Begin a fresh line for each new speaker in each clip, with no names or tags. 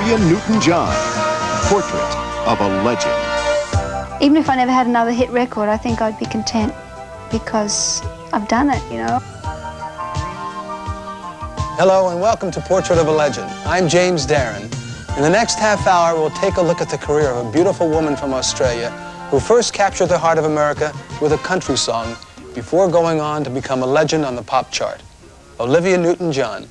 Olivia Newton-John, Portrait of a Legend.
Even if I never had another hit record, I think I'd be content because I've done it, you know.
Hello and welcome to Portrait of a Legend. I'm James Darren. In the next half hour, we'll take a look at the career of a beautiful woman from Australia who first captured the heart of America with a country song before going on to become a legend on the pop chart. Olivia Newton-John.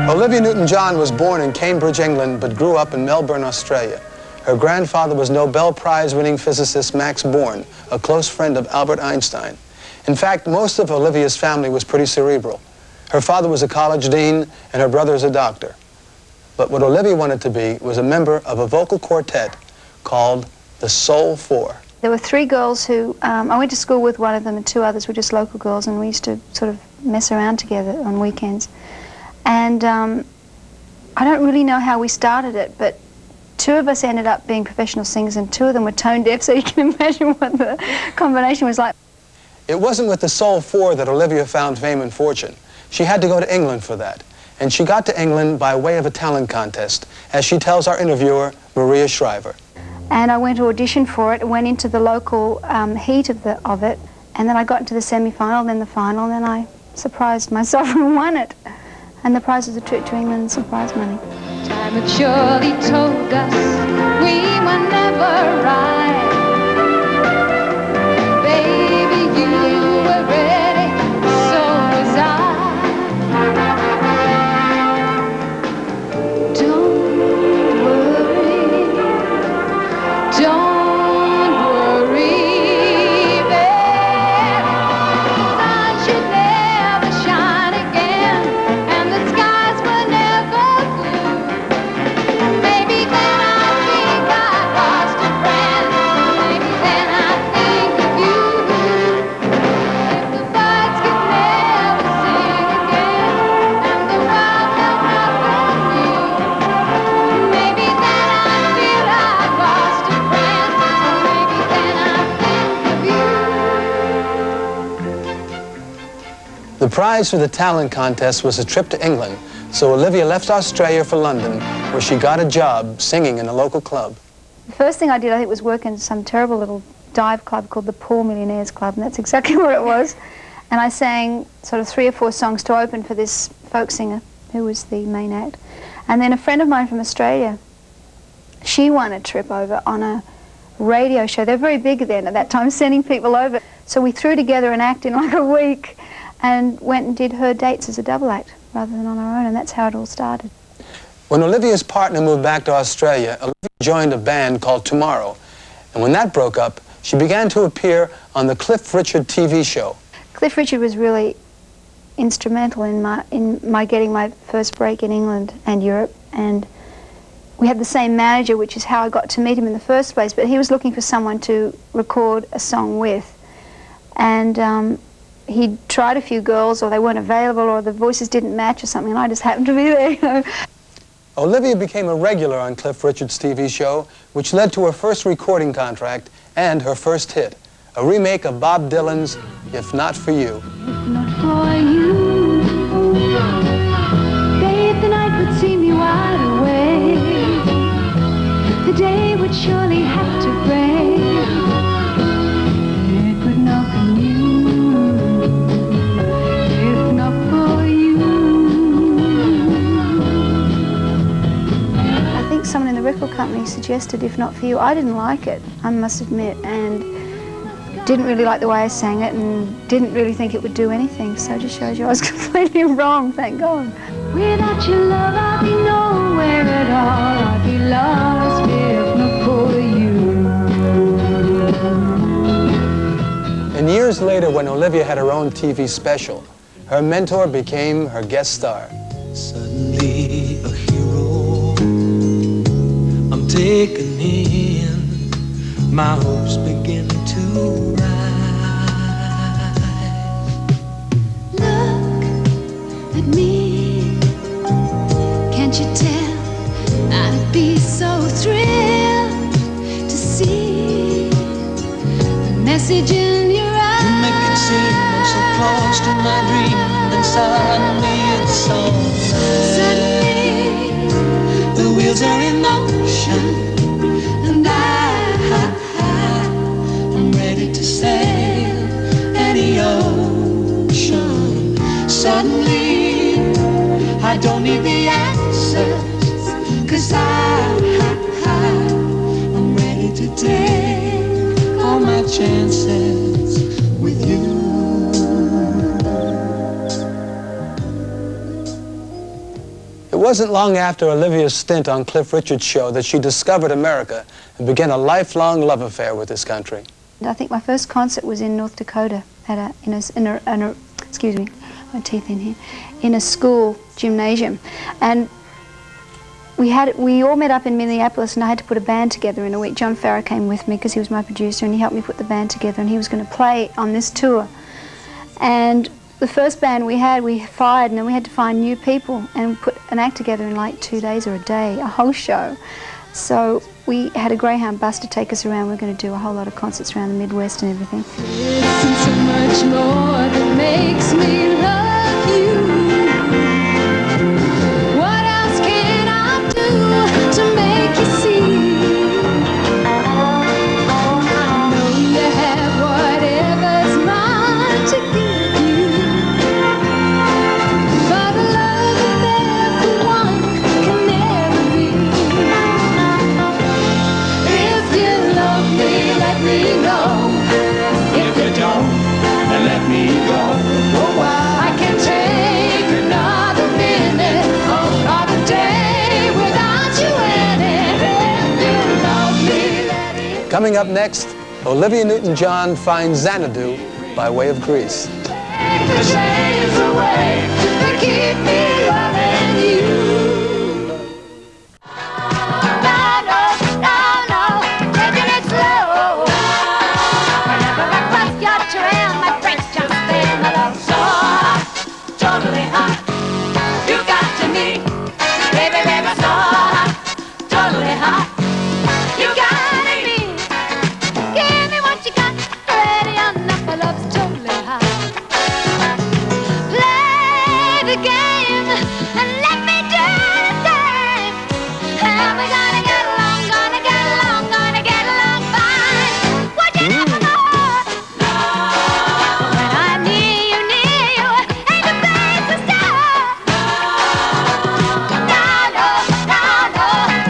Olivia Newton-John was born in Cambridge, England, but grew up in Melbourne, Australia. Her grandfather was Nobel Prize-winning physicist Max Born, a close friend of Albert Einstein. In fact, most of Olivia's family was pretty cerebral. Her father was a college dean, and her brother is a doctor. But what Olivia wanted to be was a member of a vocal quartet called the Soul Four.
There were three girls who, I went to school with one of them, and two others were just local girls, and we used to sort of mess around together on weekends. And I don't really know how we started it, but two of us ended up being professional singers and two of them were tone deaf, so you can imagine what the combination was like.
It wasn't with the Soul Four that Olivia found fame and fortune. She had to go to England for that. And she got to England by way of a talent contest, as she tells our interviewer, Maria Shriver.
And I went to audition for it, went into the local heat of it, and then I got into the semi-final, then the final, and then I surprised myself and won it. And the prize was a trip to England and some prize money.
Time had surely told us we were never right. Baby, you were ready, so was I. Don't worry, baby. The sun should never shine again.
The prize for the talent contest was a trip to England, so Olivia left Australia for London, where she got a job singing in a local club.
The first thing I did, I think, was work in some terrible little dive club called the Poor Millionaires Club, and that's exactly what it was. And I sang sort of 3 or 4 songs to open for this folk singer, who was the main act. And then a friend of mine from Australia, she won a trip over on a radio show. They're very big then at that time, sending people over. So we threw together an act in like a week and went and did her dates as a double act rather than on our own, and that's how it all started.
When Olivia's partner moved back to Australia, Olivia joined a band called Tomorrow. And when that broke up, she began to appear on the Cliff Richard TV show.
Cliff Richard was really instrumental in my getting my first break in England and Europe, and we had the same manager, which is how I got to meet him in the first place, but he was looking for someone to record a song with. And he'd tried a few girls, or they weren't available, or the voices didn't match or something, and I just happened to be there, you know.
Olivia became a regular on Cliff Richard's TV show, which led to her first recording contract and her first hit, a remake of Bob Dylan's If Not For You.
If not for you, babe, the night would seem you wide awake. The day would surely have to break. It would not be you, if not for you.
someone in the record company suggested If Not For You. I didn't like it, I must admit, and didn't really like the way I sang it and didn't really think it would do anything. So it just shows you I was completely wrong, thank God.
Without your love, I'd be nowhere at all. I'd be lost if not for you.
And years later, when Olivia had her own TV special, her mentor became her guest star.
Suddenly a hero, I'm taken in, my hopes begin to rise.
Look at me, can't you tell? I'd be so thrilled to see the message in your eyes.
You make it seem I'm so close to my dream, and suddenly it's all.
Suddenly
The wheels are in motion,
and
I'm ready to sail any ocean. Suddenly, I don't need the answers, 'cause I'm ready to take all my chances with you.
It wasn't long after Olivia's stint on Cliff Richard's show that she discovered America and began a lifelong love affair with this country.
I think my first concert was in North Dakota at excuse me, my teeth in here, in a school gymnasium, and we all met up in Minneapolis, and I had to put a band together in a week. John Farrar came with me because he was my producer, and he helped me put the band together, and he was going to play on this tour. And the first band we had, we fired, and then we had to find new people and put an act together in like 2 days or a day, a whole show. So we had a Greyhound bus to take us around. We were going to do a whole lot of concerts around the Midwest and everything.
isn't so much more that makes me love you. What else can I do to make you see? I know you have whatever's mine to give you, but a love that everyone can never be. If you love me, let me know.
If you don't, then let me go.
Oh, I can't take another minute or a day without you in it. If you love me, let it
Coming up next, Olivia Newton-John finds Xanadu by way of Greece.
take the chains away to keep me loving you. No, no, no, no, taking it slow. Whenever I cross your trail, my brakes just spin. My love's so hot, totally hot. You got to me, baby, baby, so hot, totally hot. You got me. Give me what you got, ready or not, my love's totally hot. Play the game and let me do the thing. And we're gonna get along, gonna get along, gonna get along fine. Would you ever know? No. When I'm near you, ain't a place to stop. No, no, no, no,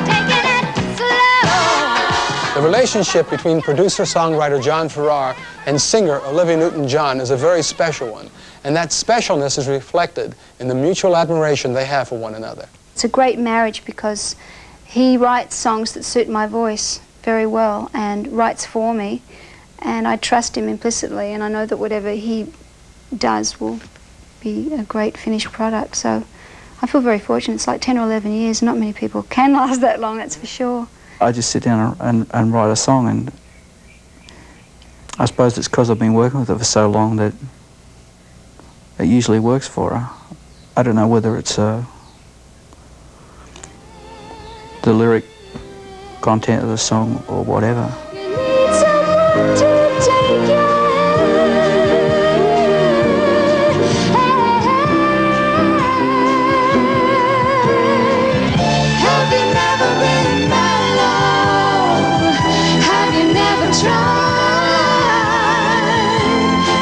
taking it slow.
The relationship between producer-songwriter John Farrar and singer Olivia Newton-John is a very special one, and that specialness is reflected in the mutual admiration they have for one another.
It's a great marriage because he writes songs that suit my voice very well and writes for me, and I trust him implicitly, and I know that whatever he does will be a great finished product. So I feel very fortunate. It's like 10 or 11 years. Not many people can last that long, that's for sure.
I just sit down and write a song, and I suppose it's because I've been working with her for so long that it usually works for her. I don't know whether it's the lyric content of the song or whatever.
You need someone to take your hand. Have you never been in my love? Have you never tried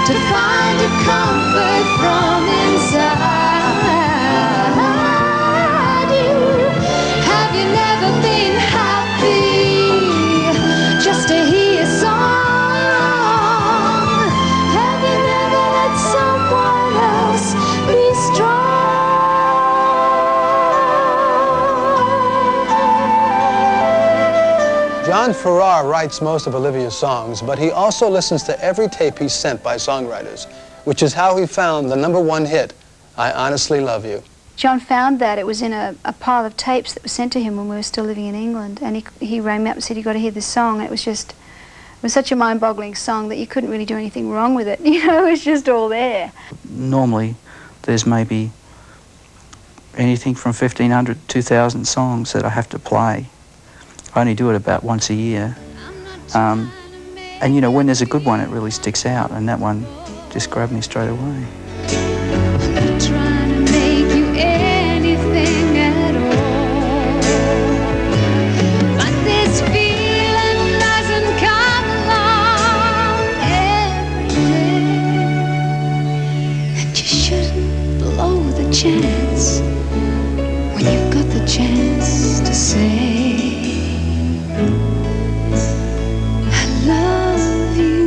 to find your comfort from inside you? Have you never been
John Farrar writes most of Olivia's songs, but he also listens to every tape he's sent by songwriters, which is how he found the #1 hit, I Honestly Love You.
John found that. It was in a pile of tapes that was sent to him when we were still living in England, and he rang me up and said, "You got to hear this song." And it was such a mind-boggling song that you couldn't really do anything wrong with it. You know, it was just all there.
Normally, there's maybe anything from 1,500 to 2,000 songs that I have to play. I only do it about once a year. And, you know, when there's a good one, it really sticks out, and that one just grabbed me straight away.
I'm trying to make you anything at all, but this feeling doesn't come along every day, and you shouldn't blow the chance when you've got the chance to say I love you.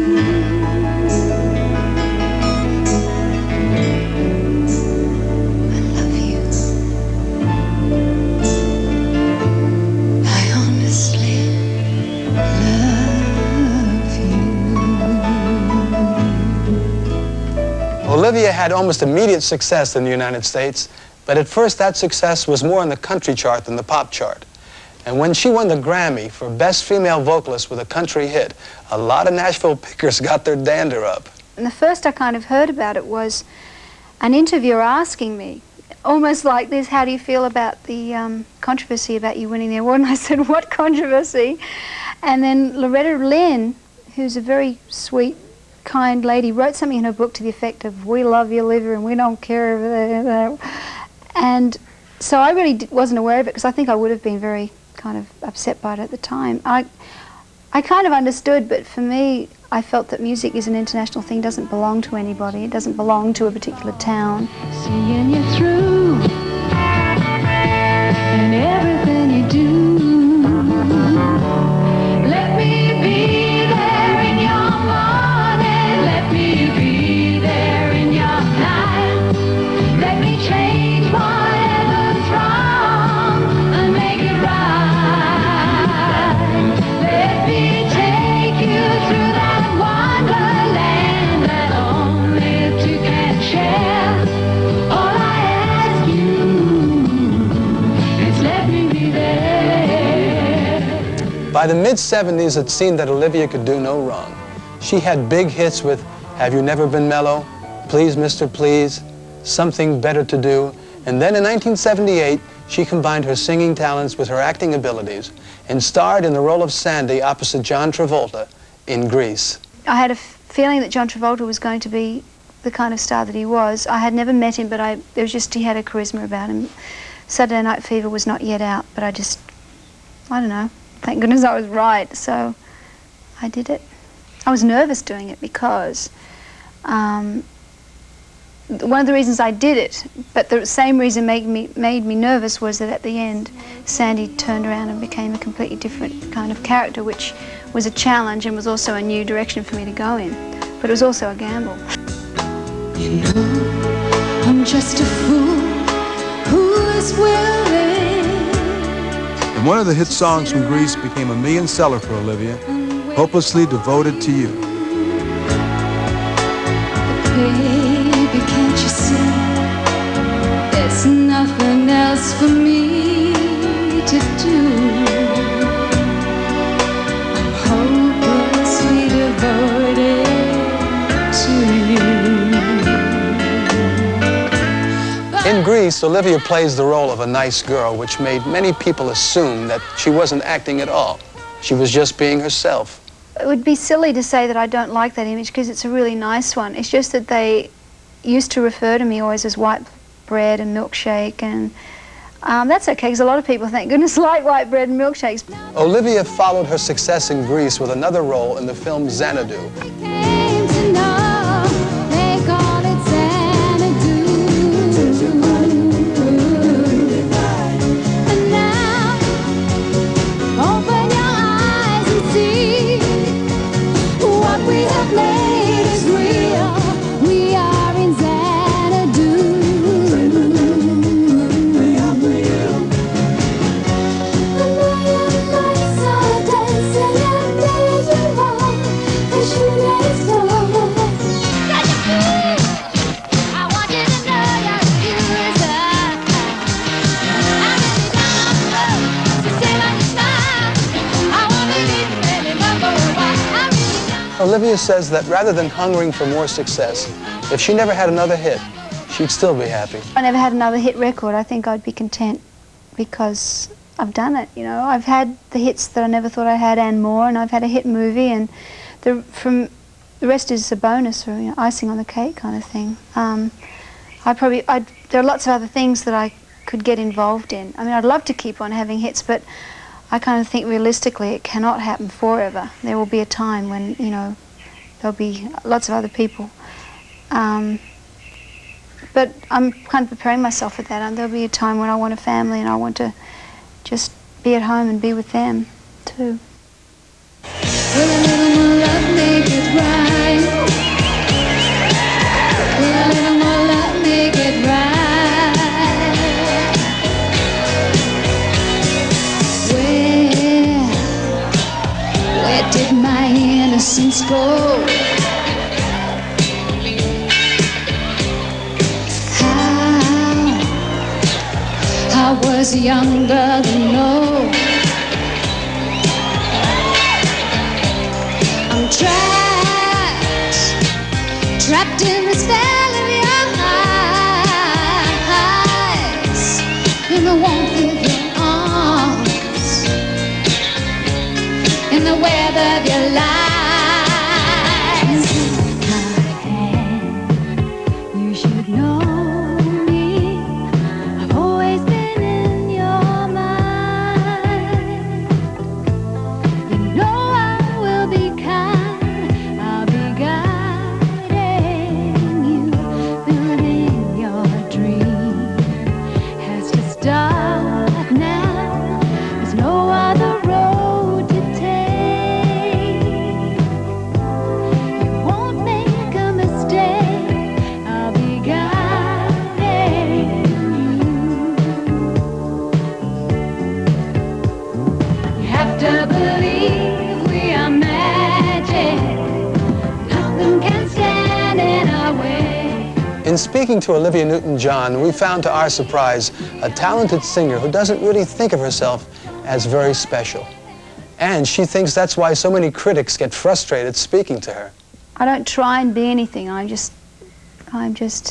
Olivia had almost immediate success in the United States, but at first that success was more on the country chart than the pop chart. And when she won the Grammy for Best Female Vocalist with a country hit, a lot of Nashville pickers got their dander up.
And the first I kind of heard about it was an interviewer asking me, almost like this, how do you feel about the controversy about you winning the award? And I said, what controversy? And then Loretta Lynn, who's a very sweet, kind lady, wrote something in her book to the effect of, "We love you, Olivia, and we don't care." And so I really wasn't aware of it, because I think I would have been very kind of upset by it at the time. I kind of understood, but for me, I felt that music is an international thing, doesn't belong to anybody. It doesn't belong to a particular town.
Seeing you through and everything you do. Let me be there in your morning. Let me be there in your night. Let me change whatever's wrong and make it right. Let me take you through that wonderland that only two can share. All I ask you is let me be there.
By the mid-70s, it seemed that Olivia could do no wrong. She had big hits with Have You Never Been Mellow, Please Mr. Please, Something Better to Do, and then in 1978, she combined her singing talents with her acting abilities and starred in the role of Sandy opposite John Travolta in Grease.
I had a feeling that John Travolta was going to be the kind of star that he was. I had never met him, but it was just, he had a charisma about him. Saturday Night Fever was not yet out, but I don't know, thank goodness I was right, so I did it. I was nervous doing it because one of the reasons I did it, but the same reason made me nervous, was that at the end, Sandy turned around and became a completely different kind of character, which was a challenge and was also a new direction for me to go in. But it was also a gamble.
You know, I'm just a fool who is willing.
And one of the hit songs from Grease became a million seller for Olivia, Hopelessly Devoted to You.
Baby, can't you see there's nothing else for me to do? I'm hopelessly devoted to you.
In Grease, Olivia plays the role of a nice girl, which made many people assume that she wasn't acting at all. She was just being herself.
It would be silly to say that I don't like that image, because it's a really nice one. It's just that they used to refer to me always as white bread and milkshake, and that's okay, because a lot of people, thank goodness, like white bread and milkshakes.
Olivia followed her success in Grease with another role in the film Xanadu.
Came to know they call it Xanadu. And now, open your eyes and see what we have made is real. We are in Xanadu. A million lights are dancing.
Olivia says that rather than hungering for more success, if she never had another hit, she'd still be happy.
If I never had another hit record, I think I'd be content because I've done it, you know. I've had the hits that I never thought I had and more, and I've had a hit movie, and the rest is a bonus, or, you know, icing on the cake kind of thing. There are lots of other things that I could get involved in. I mean, I'd love to keep on having hits, but I kind of think realistically it cannot happen forever. There will be a time when, you know, there'll be lots of other people. But I'm kind of preparing myself for that, and there'll be a time when I want a family and I want to just be at home and be with them too.
Will a little more love make it right? Will a little more love make it right? Where did my innocence go? I was younger than know. I'm trapped in the spell of your eyes, in the warmth of your arms, in the web of your lies. You should know me. I've always been in your mind. You know I will be kind. I'll be guiding you, building your dream. Has to start now. There's no other road to take. You won't make a mistake. I'll be guiding you. You have to believe we are magic. Nothing can stand in our way.
In speaking to Olivia Newton-John, we found to our surprise a talented singer who doesn't really think of herself as very special. And she thinks that's why so many critics get frustrated speaking to her.
I don't try and be anything. I'm just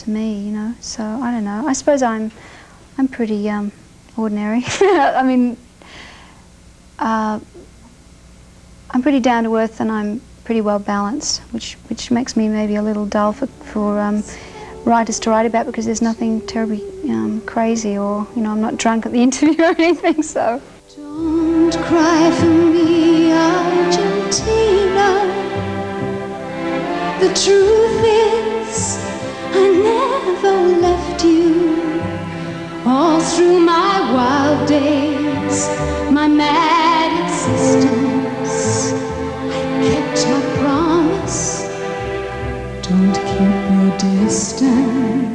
me, you know. So I don't know. I suppose I'm pretty ordinary. I mean, I'm pretty down to earth, and I'm pretty well balanced, which makes me maybe a little dull for writers to write about, because there's nothing terribly crazy, or, you know, I'm not drunk at the interview or anything. So.
Don't cry for me, Argentina. The truth is, I never left you. All through my wild days, my mad existence, I kept my promise. Don't keep your distance.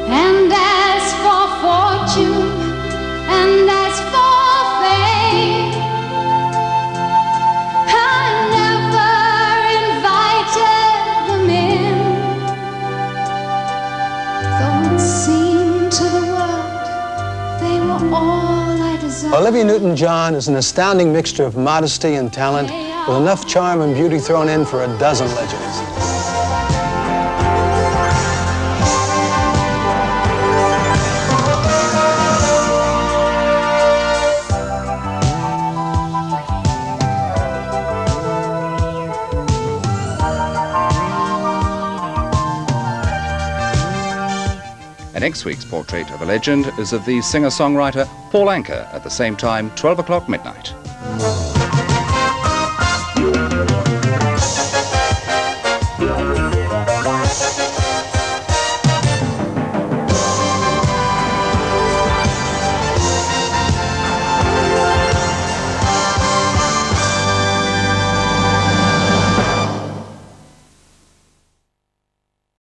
And as for fortune, and as for fame, I never invited them in. Though it seemed to the world they were all I desired.
Olivia Newton-John is an astounding mixture of modesty and talent, with enough charm and beauty thrown in for a dozen legends.
Next week's Portrait of a Legend is of the singer-songwriter Paul Anka at the same time, 12 o'clock midnight.